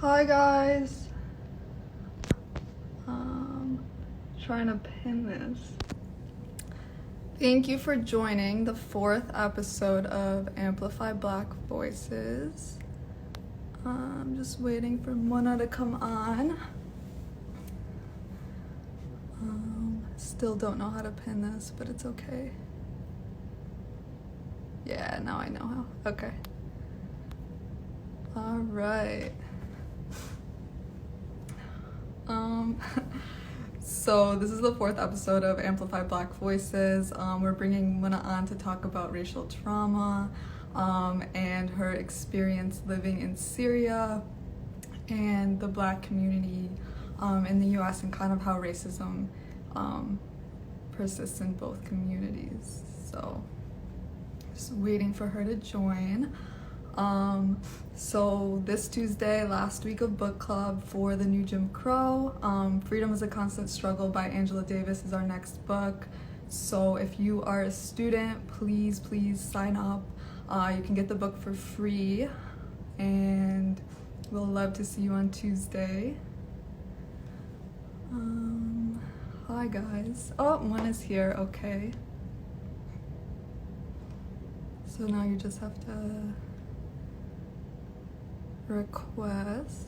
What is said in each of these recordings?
Hi guys. Um, Trying to pin this. Thank you for joining the fourth episode of Amplify Black Voices. I'm just waiting for Mona to come on. Still don't know how to pin this, but it's okay. Yeah, now I know how. Okay. All right. Um, so this is the fourth episode of Amplify Black Voices. We're bringing Mona on to talk about racial trauma and her experience living in Syria and the Black community in the U.S. and kind of how racism persists in both communities. So just waiting for her to join. So this Tuesday, last week of book club for the new Jim Crow. Freedom is a Constant Struggle by Angela Davis is our next book. So if you are a student, please sign up. You can get the book for free, and we'll love to see you on Tuesday. Hi guys. Oh, one is here. Okay. So now you just have to request.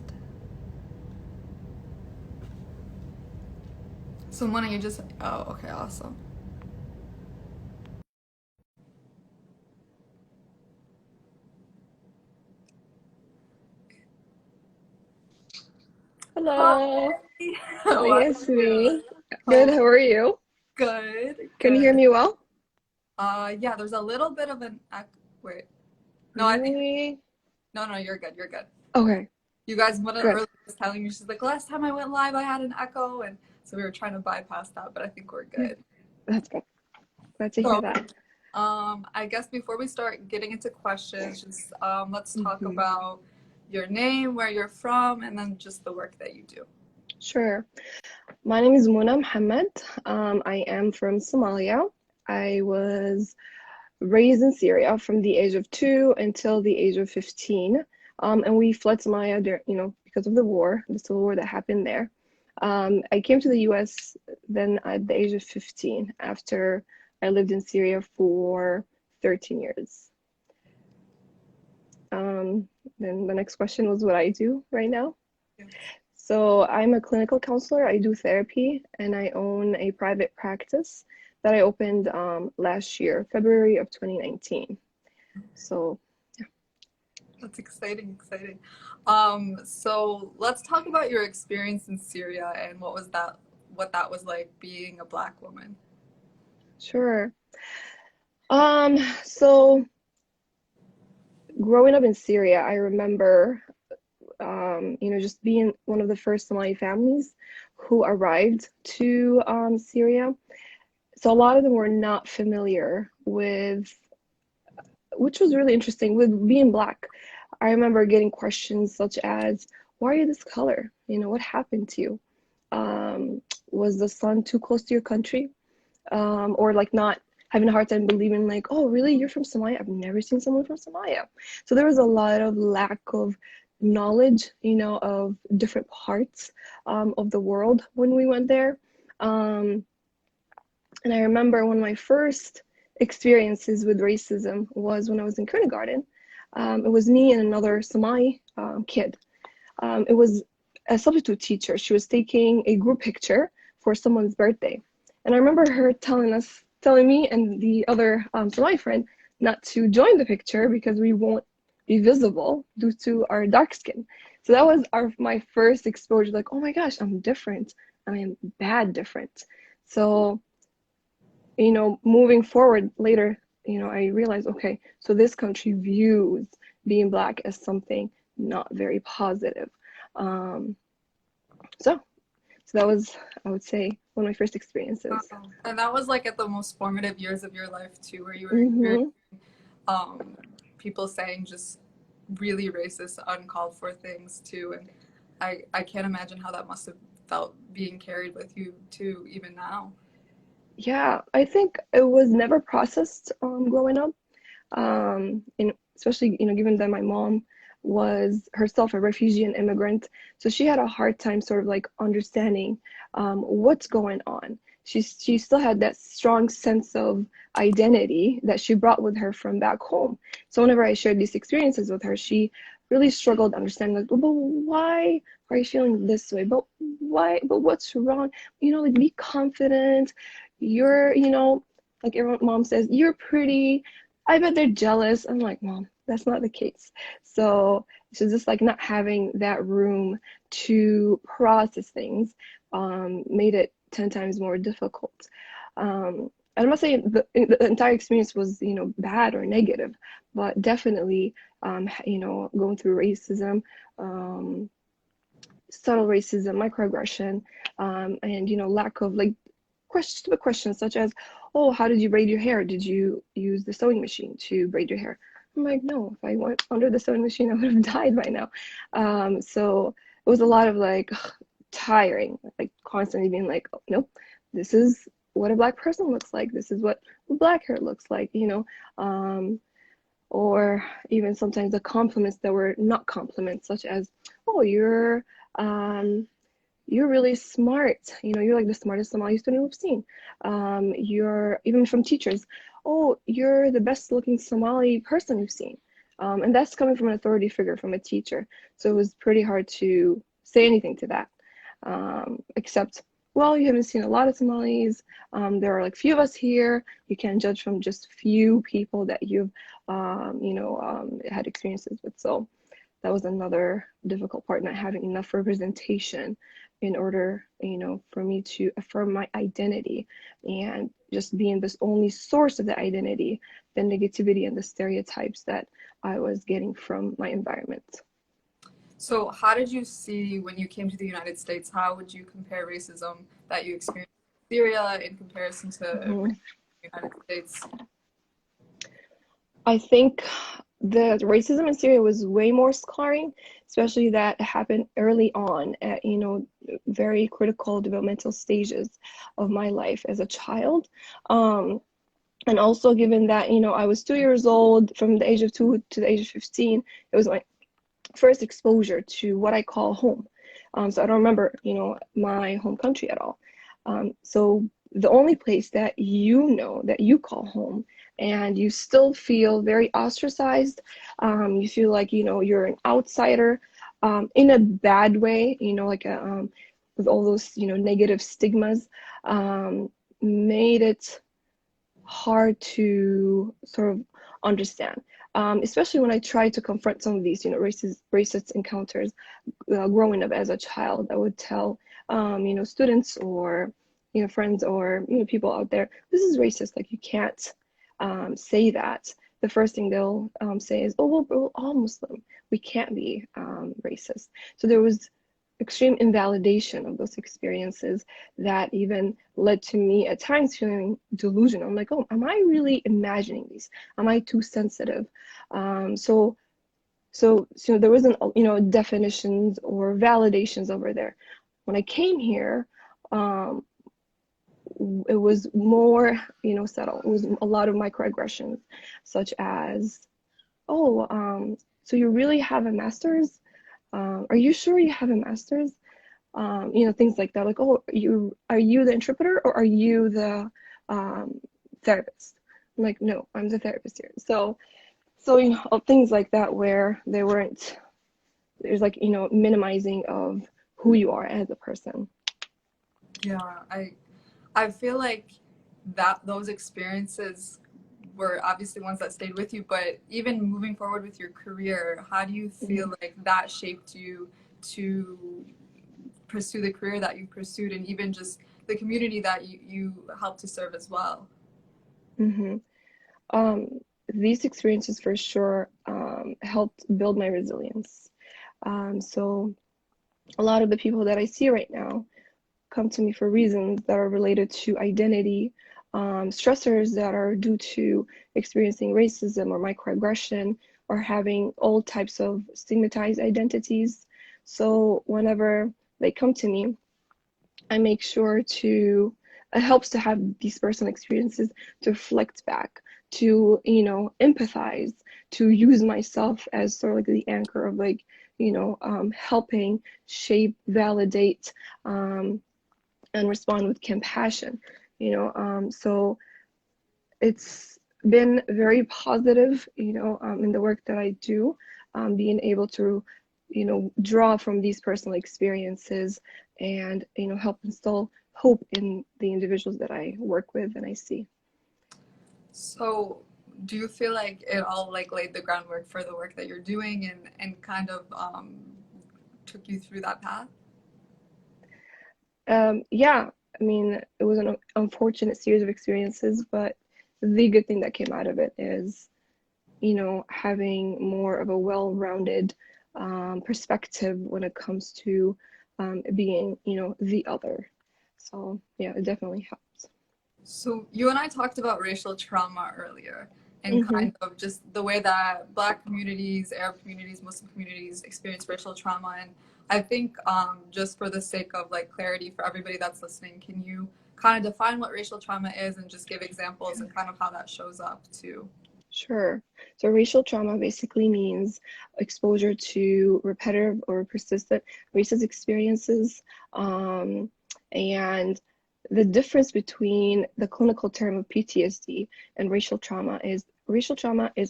So Mona, you just, oh, okay, awesome. Hello. Hi. Hi, How are you? Yasmeen. Good. Oh, How are you? Can you hear good. me well? Yeah, there's a little bit of an wait. No, I think Really? no, you're good. You're good. Okay. You guys, Mona Good. earlier was telling me she's like, last time I went live, I had an echo, and so we were trying to bypass that, but I think we're Yeah, good. that's good. Glad to hear So, that. I guess before we start getting into questions, just let's talk hmm about your name, where you're from, and then just the work that you do. Sure. My name is Mohamed. I am from Somalia. I was raised in Syria from the age of 2 until the age of 15. And we fled Somalia, because of the civil war that happened there. I came to the US then at the age of 15 after I lived in Syria for 13 years. Then the next question was what I do right now. Yeah. So I'm a clinical counselor. I do therapy and I own a private practice that I opened last year, February of 2019. So That's exciting. So let's talk about your experience in Syria and what that was like being a Black woman. sure. So growing up in Syria, I remember, just being one of the first Somali families who arrived to Syria. So a lot of them were not familiar with, which was really interesting, with being Black. I remember getting questions such as, why are you this color? What happened to you? Was the sun too close to your country? Or like not having a hard time believing like, oh, really? You're from Somalia? I've never seen someone from Somalia. So there was a lot of lack of knowledge, of different parts of the world when we went there. And I remember one of my first experiences with racism was when I was in kindergarten. It was me and another Somali kid. It was a substitute teacher. She was taking a group picture for someone's birthday. And I remember her telling me and the other Somali friend not to join the picture because we won't be visible due to our dark skin. So that was my first exposure, like, oh my gosh, I'm different. I am bad different. So moving forward later, I realized, okay, so this country views being Black as something not very positive. Um, so, so that was, I would say, one of my first experiences. And that was like at the most formative years of your life too, where you were hmm experiencing people saying just really racist, uncalled for things too. And I can't imagine how that must have felt being carried with you too, even now. Yeah, I think it was never processed growing up. Especially, given that my mom was herself a refugee and immigrant. So she had a hard time sort of like understanding what's going on. She still had that strong sense of identity that she brought with her from back home. So whenever I shared these experiences with her, she really struggled understanding, like, but why are you feeling this way? But why? But what's wrong? Like, be confident. You're, like everyone, mom says, you're pretty. I bet they're jealous. I'm like, Mom, that's not the case. So it's just like not having that room to process things made it 10 times more difficult. I'm not saying the entire experience was, bad or negative, but definitely, going through racism, subtle racism, microaggression, and, lack of like stupid questions such as, oh, how did you braid your hair? Did you use the sewing machine to braid your hair? I'm like, no, if I went under the sewing machine, I would have died by now. So it was a lot of like tiring, like constantly being like, oh, nope, this is what a Black person looks like. This is what Black hair looks like, or even sometimes the compliments that were not compliments, such as, oh, you're really smart. You're like the smartest Somali student we've seen. You're even from teachers. Oh, you're the best looking Somali person we've seen. And that's coming from an authority figure, from a teacher. So it was pretty hard to say anything to that, except, well, you haven't seen a lot of Somalis. There are like few of us here. You can judge from just few people that you've, had experiences with. So that was another difficult part, not having enough representation in order, for me to affirm my identity, and just being this only source of the identity, the negativity and the stereotypes that I was getting from my environment. So how did you see, when you came to the United States, how would you compare racism that you experienced in Syria in comparison to the United States? I think the racism in Syria was way more scarring, especially that happened early on at, very critical developmental stages of my life as a child. And also given that, I was 2 years old, from the age of 2 to the age of 15, it was my first exposure to what I call home. So I don't remember, my home country at all. So the only place that that you call home, and you still feel very ostracized, you feel like, you're an outsider, in a bad way, like with all those, negative stigmas, made it hard to sort of understand. Especially when I tried to confront some of these, racist encounters growing up as a child. I would tell, students or, friends or, people out there, this is racist. Like, you can't say that. The first thing they'll say is, oh, well, we're all Muslim. We can't be racist. So there was extreme invalidation of those experiences that even led to me at times feeling delusional. I'm like, oh, am I really imagining these? Am I too sensitive? So there wasn't, definitions or validations over there. When I came here, it was more, subtle. It was a lot of microaggressions, such as, oh, so you really have a master's? Are you sure you have a master's? Things like that. Like, oh, are you the interpreter, or are you the therapist? I'm like, no, I'm the therapist here. So things like that, where there's like, minimizing of who you are as a person. Yeah, I feel like that those experiences were obviously ones that stayed with you, but even moving forward with your career, how do you feel like that shaped you to pursue the career that you pursued, and even just the community that you helped to serve as well? These experiences for sure helped build my resilience. So a lot of the people that I see right now come to me for reasons that are related to identity, stressors that are due to experiencing racism or microaggression, or having all types of stigmatized identities. So whenever they come to me, I make sure to, it helps to have these personal experiences to reflect back, to, empathize, to use myself as sort of like the anchor of like, helping shape, validate, and respond with compassion, so it's been very positive, in the work that I do, being able to, draw from these personal experiences and, help instill hope in the individuals that I work with and I see. So do you feel like it all like laid the groundwork for the work that you're doing and kind of took you through that path? Yeah, I mean, it was an unfortunate series of experiences, but the good thing that came out of it is, having more of a well-rounded perspective when it comes to being, the other. So yeah, it definitely helps. So you and I talked about racial trauma earlier and Mm-hmm. kind of just the way that Black communities, Arab communities, Muslim communities experience racial trauma. And I think just for the sake of like clarity for everybody that's listening, can you kind of define what racial trauma is and just give examples and kind of how that shows up too? Sure. So racial trauma basically means exposure to repetitive or persistent racist experiences. And the difference between the clinical term of PTSD and racial trauma is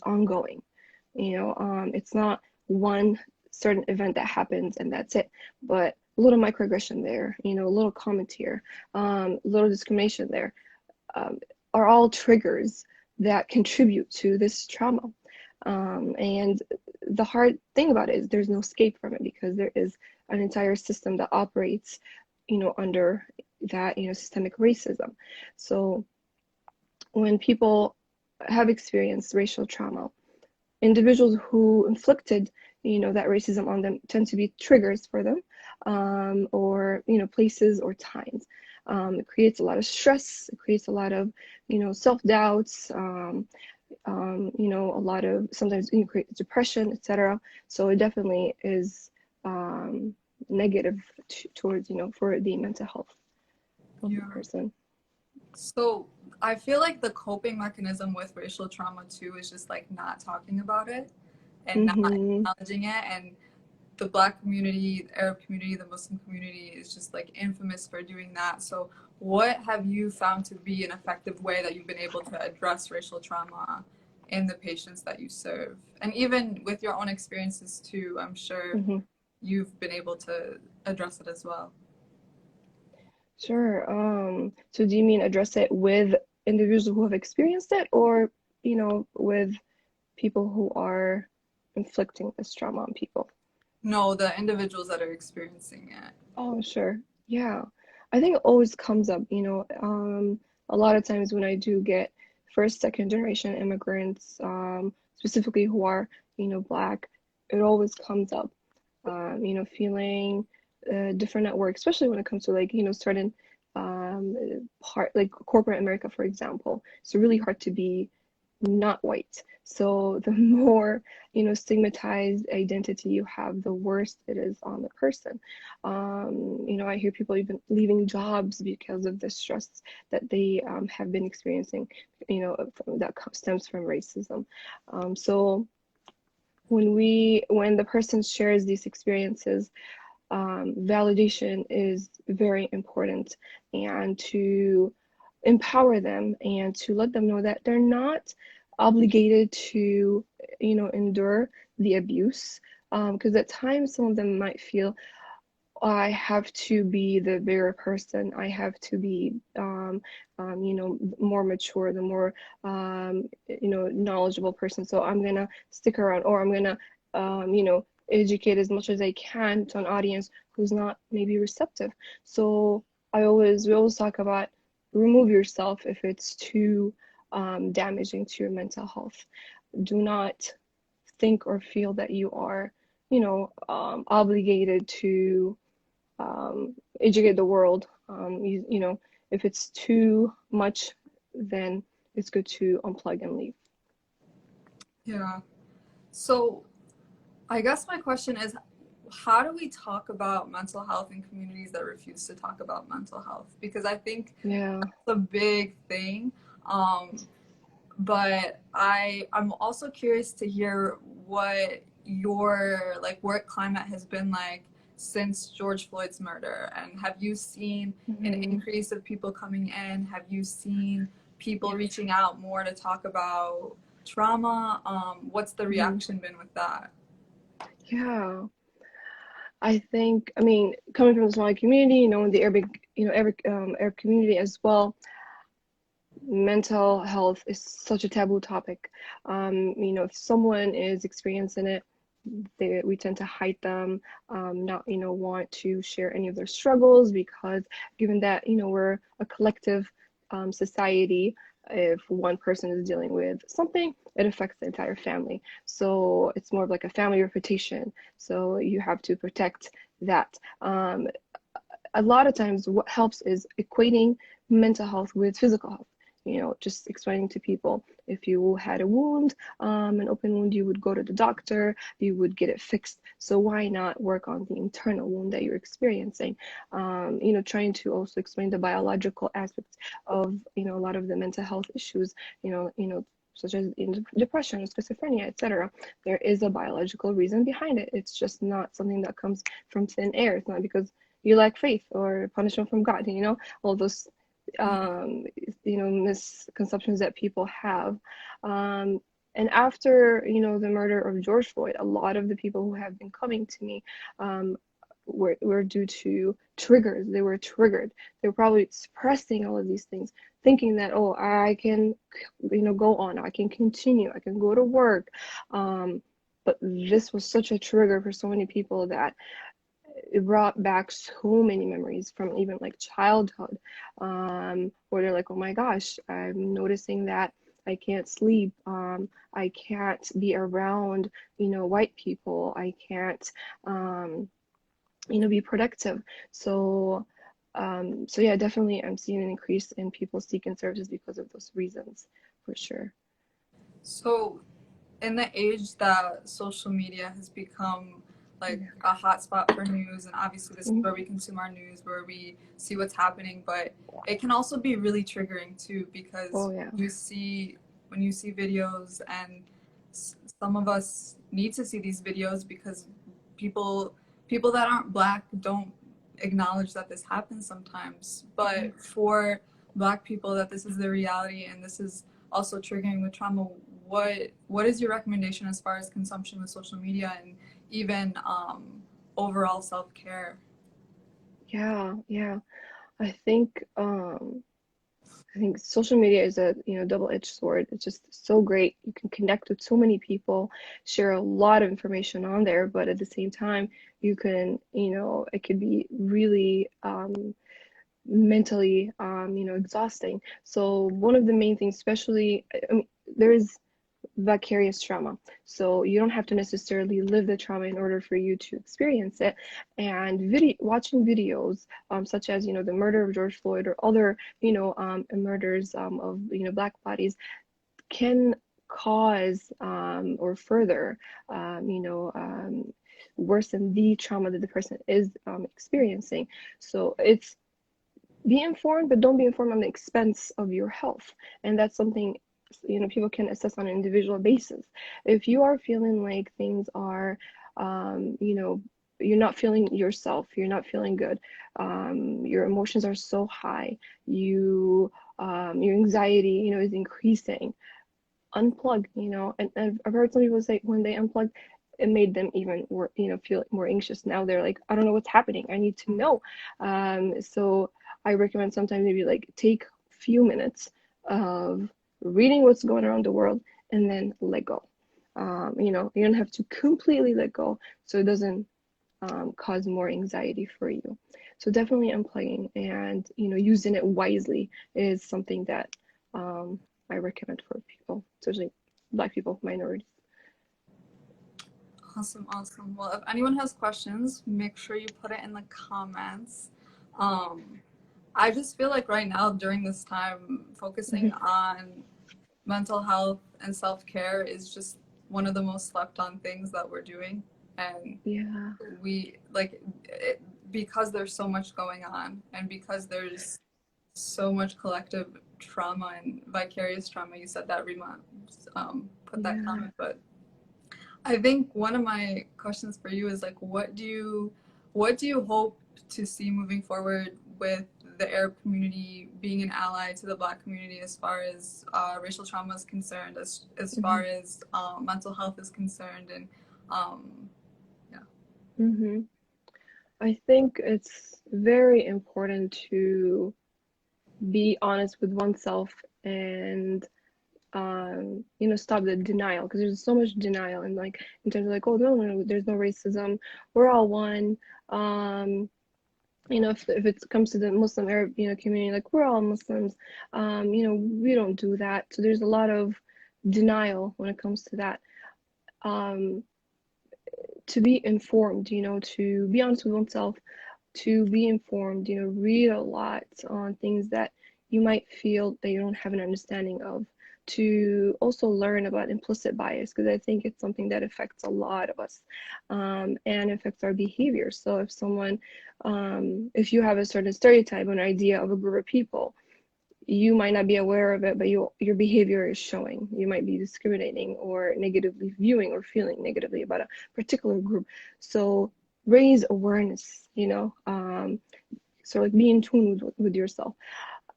ongoing. It's not one certain event that happens and that's it, but a little microaggression there, a little comment here, a little discrimination there, um, are all triggers that contribute to this trauma. And the hard thing about it is there's no escape from it because there is an entire system that operates, under that, systemic racism. So when people have experienced racial trauma, individuals who inflicted, that racism on them tend to be triggers for them, or, places or times. It creates a lot of stress. It creates a lot of, self-doubts, a lot of sometimes create depression, etc. So it definitely is negative towards, for the mental health of the Yeah. person. So I feel like the coping mechanism with racial trauma too is just like not talking about it and not Mm-hmm. acknowledging it. And the Black community, the Arab community, the Muslim community is just like infamous for doing that. So what have you found to be an effective way that you've been able to address racial trauma in the patients that you serve? And even with your own experiences too, I'm sure Mm-hmm. you've been able to address it as well. Sure. So do you mean address it with individuals who have experienced it or, with people who are inflicting this trauma on people? No, the individuals that are experiencing it. Oh, sure. Yeah. I think it always comes up, a lot of times when I do get first, second generation immigrants, specifically who are, Black, it always comes up, feeling different at work, especially when it comes to like, certain part, like corporate America, for example. It's really hard to be not white. So the more, stigmatized identity you have, the worse it is on the person. I hear people even leaving jobs because of the stress that they have been experiencing, that stems from racism. So when the person shares these experiences, validation is very important, and to empower them and to let them know that they're not obligated to, endure the abuse. Because at times some of them might feel, I have to be the bigger person. I have to be, more mature, the more, knowledgeable person. So I'm gonna stick around, or I'm gonna, educate as much as I can to an audience who's not maybe receptive. So we always talk about remove yourself if it's too damaging to your mental health. Do not think or feel that you are, obligated to educate the world. If it's too much, then it's good to unplug and leave. Yeah. So I guess my question is, how do we talk about mental health in communities that refuse to talk about mental health? Because I think Yeah. that's a big thing. Um, but I'm also curious to hear what your like work climate has been like since George Floyd's murder. And have you seen an Mhm. increase of people coming in? Have you seen people Yeah. reaching out more to talk about trauma? What's the Mhm. reaction been with that? Yeah. I think, I mean, coming from the Somali community, in the Arabic, Arab community as well, mental health is such a taboo topic. If someone is experiencing it, we tend to hide them, not, want to share any of their struggles because given that, we're a collective society, if one person is dealing with something, it affects the entire family. So it's more of like a family reputation. So you have to protect that. A lot of times what helps is equating mental health with physical health. Just explaining to people if you had a wound, an open wound, you would go to the doctor, you would get it fixed. So why not work on the internal wound that you're experiencing? Trying to also explain the biological aspects of, a lot of the mental health issues, such as depression, schizophrenia, etc. There is a biological reason behind it. It's just not something that comes from thin air. It's not because you lack faith or punishment from God, all those Yeah. misconceptions that people have. And after, the murder of George Floyd, a lot of the people who have been coming to me um, were due to triggers. They were triggered. They were probably expressing all of these things, thinking that, oh, I can, go on, I can continue, I can go to work. But this was such a trigger for so many people that it brought back so many memories from even like childhood, where they're like, oh my gosh, I'm noticing that I can't sleep. I can't be around, white people. I can't, be productive. So yeah, definitely I'm seeing an increase in people seeking services because of those reasons, for sure. So in the age that social media has become like Yeah. a hotspot for news, and obviously this is Mhm. where we consume our news, where we see what's happening, but it can also be really triggering too Oh because yeah. you see when you see videos, and some of us need to see these videos because people people that aren't black don't acknowledge that this happens sometimes. Mhm. But for black people, that this is their reality and this is also triggering with trauma. What is your recommendation as far as consumption with social media and even overall self-care? Yeah, yeah. I think I think social media is a double-edged sword. It's just so great. You can connect with so many people, share a lot of information on there, but at the same time, you can, it could be really mentally exhausting. So one of the main things, especially, I mean, there's vicarious trauma. So you don't have to necessarily live the trauma in order for you to experience it. And watching videos such as the murder of George Floyd or other murders of black bodies can cause or further worsen the trauma that the person is experiencing. So it's be informed, but don't be informed on the expense of your health. And that's something people can assess on an individual basis. If you are feeling like things are, you're not feeling yourself, you're not feeling good, your emotions are so high, your anxiety, is increasing. Unplug, and I've heard some people say when they unplug, it made them even more, feel more anxious. Now they're like, I don't know what's happening. I need to know. So I recommend sometimes maybe like take a few minutes of reading what's going around the world and then let go. You don't have to completely let go so it doesn't cause more anxiety for you. So definitely unplugging and using it wisely is something that I recommend for people, especially Black people, minorities. Awesome, awesome. Well, if anyone has questions, make sure you put it in the comments. Um, I just feel like right now during this time, focusing on mental health and self-care is just one of the most slept on things that we're doing. And Yeah. we like because there's so much going on and because there's so much collective trauma and vicarious trauma. You said that Rima put that Yeah. comment, but I think one of my questions for you is like, what do you hope to see moving forward with the Arab community being an ally to the Black community as far as racial trauma is concerned, as far as mental health is concerned, and um, yeah. Mm-hmm. I think it's very important to be honest with oneself and stop the denial, because there's so much denial and like in terms of like, oh no, no, no, there's no racism, we're all one. If it comes to the Muslim Arab community, like we're all Muslims. We don't do that. So there's a lot of denial when it comes to that. Um, to be informed, to be honest with oneself, to be informed, read a lot on things that you might feel that you don't have an understanding of, to also learn about implicit bias, because I think it's something that affects a lot of us, and affects our behavior. So if you have a certain stereotype or an idea of a group of people, you might not be aware of it, but your behavior is showing. You might be discriminating or negatively viewing or feeling negatively about a particular group. So raise awareness, so like be in tune with yourself,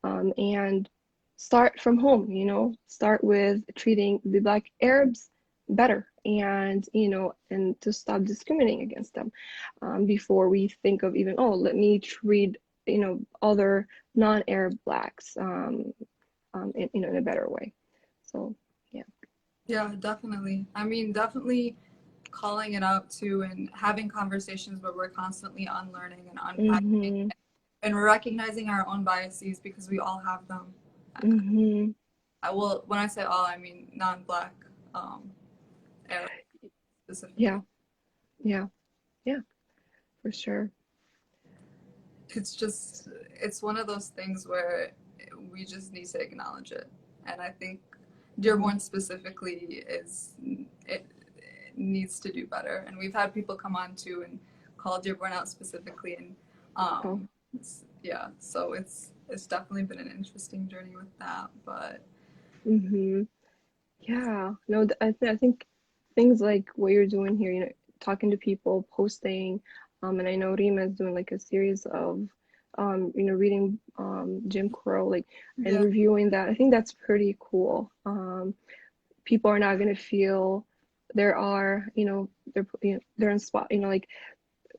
and start from home. Start with treating the Black Arabs better, and and to stop discriminating against them, before we think of even, oh, let me treat other non-Arab Blacks in a better way. So yeah. Yeah, definitely. I mean, definitely calling it out too and having conversations where we're constantly unlearning and unpacking Mm-hmm. and recognizing our own biases because we all have them. Mm-hmm. I will, when I say all, I mean non-Black, Arab Yeah. specifically. Yeah. Yeah. For sure. It's one of those things where we just need to acknowledge it. And I think Dearborn specifically it needs to do better. And we've had people come on too and call Dearborn out specifically. And Oh. yeah, so it's definitely been an interesting journey with that. But Mm-hmm. Yeah. No, I think things like what you're doing here, talking to people, posting, and I know Rima is doing like a series of, reading Jim Crow, like, and yeah, reviewing that. I think that's pretty cool. People are not gonna feel there are, they're in spot, like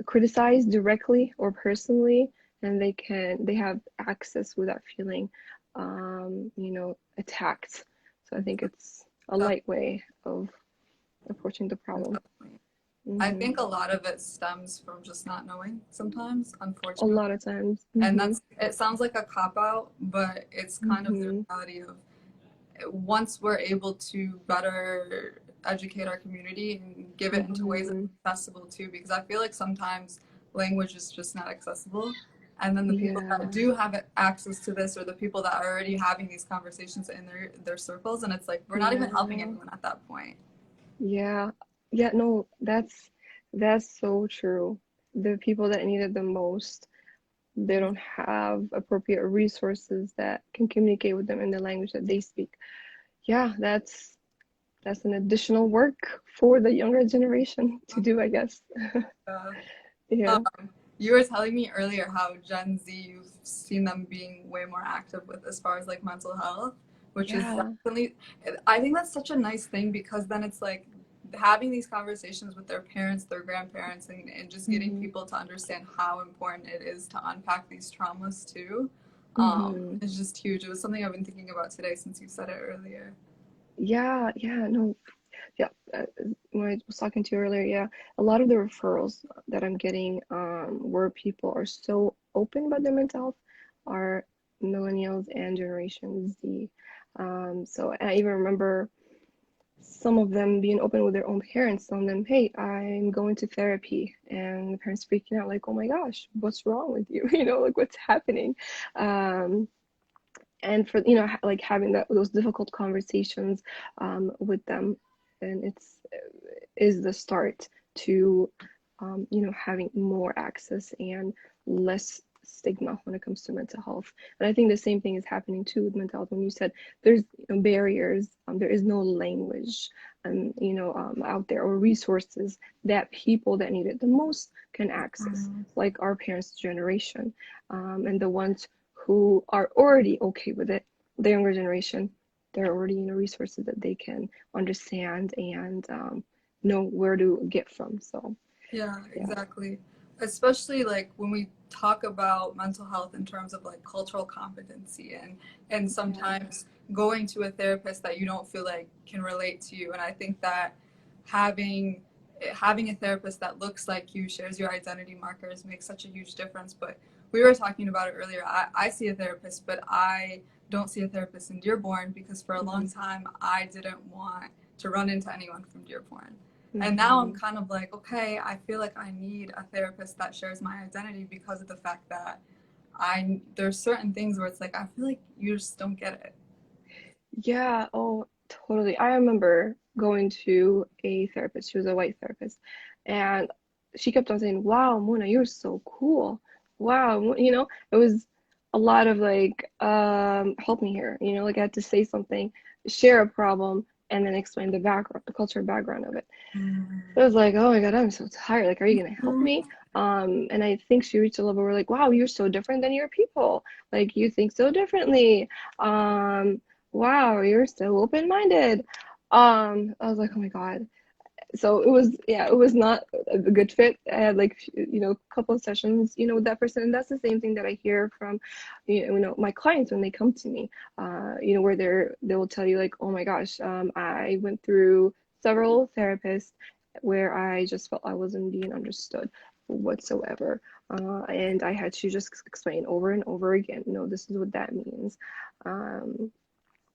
criticized directly or personally, and they have access without feeling, attacked. So I think it's a that, light way of approaching the problem. definitely. I Hmm. think a lot of it stems from just not knowing sometimes, A unfortunately. lot of times. And Hmm. it sounds like a cop out, but it's kind of the Hmm. reality of once we're able to better educate our community and give it into ways that Hmm. are accessible too, because I feel like sometimes language is just not accessible. And then the people that Yeah. do have access to this, or the people that are already having these conversations in their circles, and it's like we're not even helping Yeah. anyone at that point. Yeah. Yeah, no, that's so true. The people that need it the most, they don't have appropriate resources that can communicate with them in the language that they speak. Yeah, that's an additional work for the younger generation to do, I guess. Uh, Yeah. um, you were telling me earlier how Gen Z, you've seen them being way more active with as far as like mental health, which is Yeah. definitely, I think that's such a nice thing because then it's like having these conversations with their parents, their grandparents, and just getting Hmm. people to understand how important it is to unpack these traumas too. Hmm. It's just huge. It was something I've been thinking about today since you said it earlier. Yeah, yeah, no, yeah. When I was talking to you earlier, yeah, a lot of the referrals that I'm getting, where people are so open about their mental health, are millennials and Generation Z. So and I even remember some of them being open with their own parents, telling them, "Hey, I'm going to therapy," and the parents freaking out, like, "Oh my gosh, what's wrong with you?" Like what's happening. Um, and for like having those difficult conversations, with them, and it's is the start to, having more access and less stigma when it comes to mental health. And I think the same thing is happening too with mental health. When you said there's barriers, there is no language and out there or resources that people that need it the most can access, like our parents' generation, and the ones who are already okay with it, the younger generation, there are already resources that they can understand and know where to get from. So yeah, exactly. Especially like when we talk about mental health in terms of like cultural competency and sometimes going to a therapist that you don't feel like can relate to you. And I think that having having a therapist that looks like you, shares your identity markers, makes such a huge difference. But we were talking about it earlier. I see a therapist, but I don't see a therapist in Dearborn because for a long time I didn't want to run into anyone from Dearborn. And now I'm kind of like, okay, I feel like I need a therapist that shares my identity because of the fact that there's certain things where it's like I feel like you just don't get it. Yeah, oh, totally. I remember going to a therapist. She was a white therapist, and she kept on saying, "Wow, Mona, you're so cool. Wow." It was a lot of like, help me here. Like I had to say something, share a problem, and then explain the background, the cultural background of it. It was like, oh my God, I'm so tired. Like, are you gonna help me? And I think she reached a level where like, wow, you're so different than your people. Like you think so differently. Wow, you're so open-minded. I was like, oh my God. So it was not a good fit. I had like, a couple of sessions, with that person. And that's the same thing that I hear from, my clients when they come to me, where they will tell you like, oh my gosh, I went through several therapists where I just felt I wasn't being understood whatsoever. And I had to just explain over and over again, this is what that means.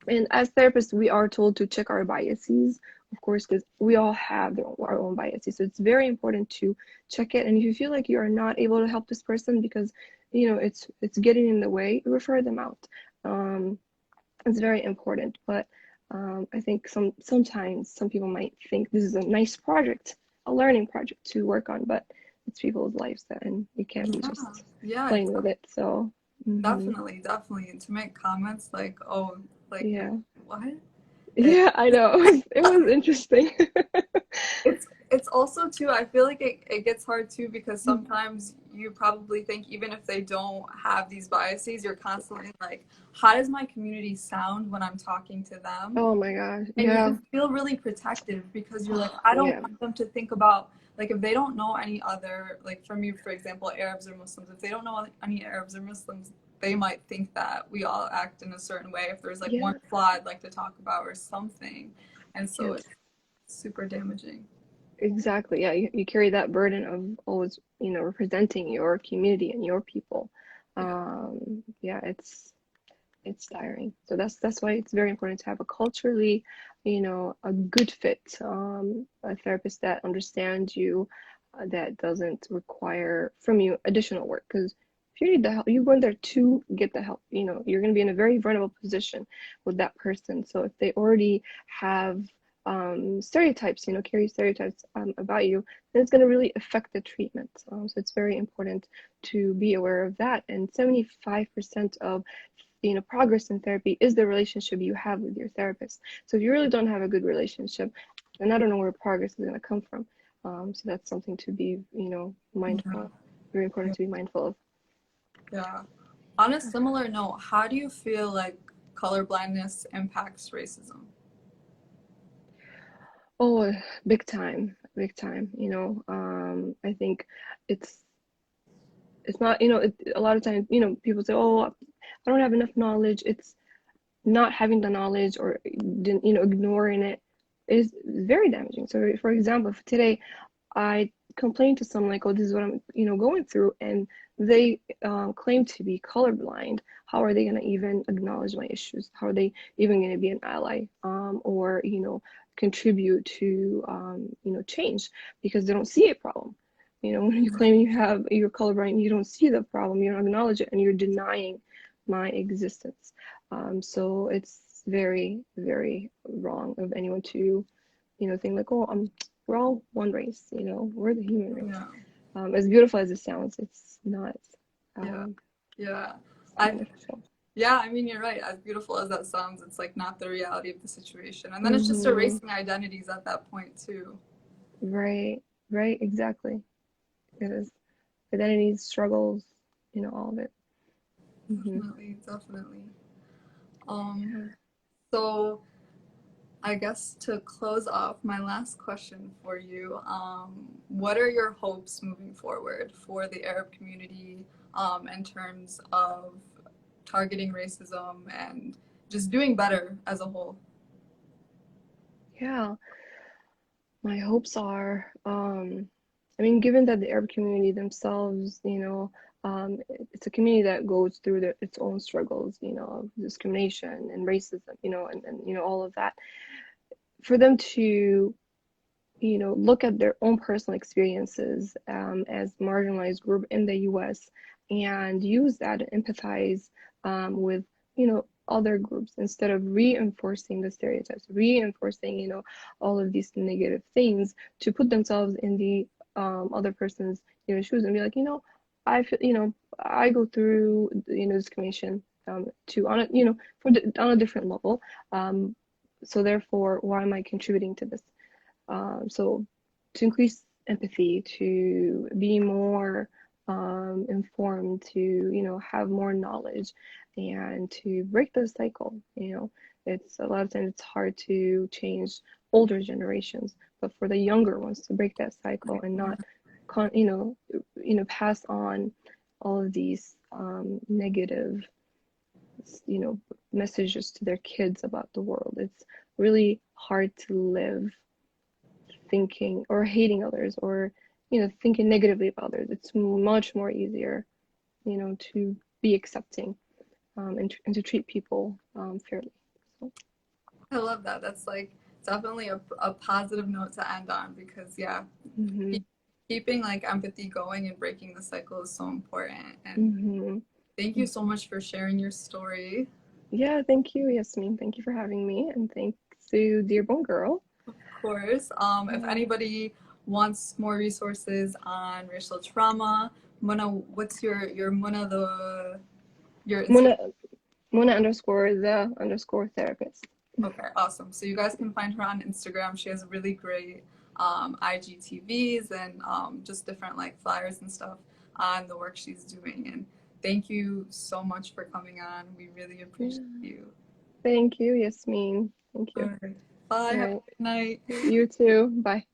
And as therapists, we are told to check our biases, of course, because we all have our own biases. So it's very important to check it. And if you feel like you are not able to help this person because, it's getting in the way, refer them out. It's very important. But I think sometimes some people might think this is a nice project, a learning project to work on, but it's people's lives and you can't be just playing with it. So Definitely, definitely. And to make comments like, oh, like yeah. what? Yeah, I know. It was interesting. It's also too, I feel like it gets hard too because sometimes you probably think even if they don't have these biases, you're constantly like, how does my community sound when I'm talking to them? Oh my gosh. And you Yeah. can feel really protective because you're like, I don't Yeah. want them to think about like if they don't know any other, like for me, for example, Arabs or Muslims, if they don't know any Arabs or Muslims, they might think that we all act in a certain way if there's like Yeah. one flaw I'd like to talk about or something. And so Yes. it's super damaging. Exactly. Yeah. You carry that burden of always, representing your community and your people. Yeah. Yeah, it's tiring. So that's why it's very important to have a culturally, a good fit, a therapist that understands you, that doesn't require from you additional work. Because if you need the help, you go in there to get the help. You're going to be in a very vulnerable position with that person. So if they already have stereotypes, carry stereotypes about you, then it's going to really affect the treatment. So it's very important to be aware of that. And 75% of progress in therapy is the relationship you have with your therapist. So if you really don't have a good relationship, then I don't know where progress is going to come from. So that's something to be, mindful. Very important to be mindful of. Yeah. On a similar note, how do you feel like colorblindness impacts racism? Oh, big time, big time. I think it's it's not, a lot of times, people say, oh, I don't have enough knowledge. It's not having the knowledge or ignoring it is very damaging. So for example, if today I complain to someone like, oh, this is what I'm going through, and they claim to be colorblind, how are they going to even acknowledge my issues? How are they even going to be an ally, or contribute to change, because they don't see a problem. When you claim you're colorblind, you don't see the problem, you don't acknowledge it, and you're denying my existence. So it's very, very wrong of anyone to, think like, oh, we're all one race, we're the human race. Yeah. As beautiful as it sounds, it's not. Yeah. Yeah. It's I beneficial. Yeah, I mean, you're right. As beautiful as that sounds, it's like not the reality of the situation. And then it's just Mm-hmm. erasing identities at that point too. Right, right, exactly. It is identities, struggles, all of it. Mm-hmm. Definitely, definitely. Yeah. So I guess to close off, my last question for you, what are your hopes moving forward for the Arab community, in terms of targeting racism and just doing better as a whole? Yeah. My hopes are, I mean, given that the Arab community themselves, it's a community that goes through its own struggles, of discrimination and racism, and all of that. For them to, look at their own personal experiences as marginalized group in the US and use that to empathize with, other groups instead of reinforcing the stereotypes, reinforcing, all of these negative things to put themselves in the other person's, shoes and be like, I feel, I go through, discrimination to on a, on a different level. So therefore, why am I contributing to this? So to increase empathy, to be more informed, to have more knowledge, and to break the cycle. It's a lot of times it's hard to change older generations, but for the younger ones to break that cycle and not, pass on all of these negative, messages to their kids about the world. It's really hard to live thinking or hating others or thinking negatively about others. It's much more easier to be accepting and to treat people fairly. So, I love that. That's like definitely a positive note to end on because, yeah, mm-hmm, keep, keeping like empathy going and breaking the cycle is so important. And mm-hmm. thank you so much for sharing your story. Yeah, thank you, Yasmeen. Thank you for having me, and thanks to Dearborn Girl. Of course, if anybody wants more resources on racial trauma, Mona, what's your Mona your Instagram? Mona Mona underscore the underscore therapist. Okay, awesome. So you guys can find her on Instagram. She has really great IGTVs and just different like flyers and stuff on the work she's doing. And thank you so much for coming on. We really appreciate Yeah. you. Thank you, Yasmeen. Thank All you. right. Bye. All Have right. a good night. You too. Bye.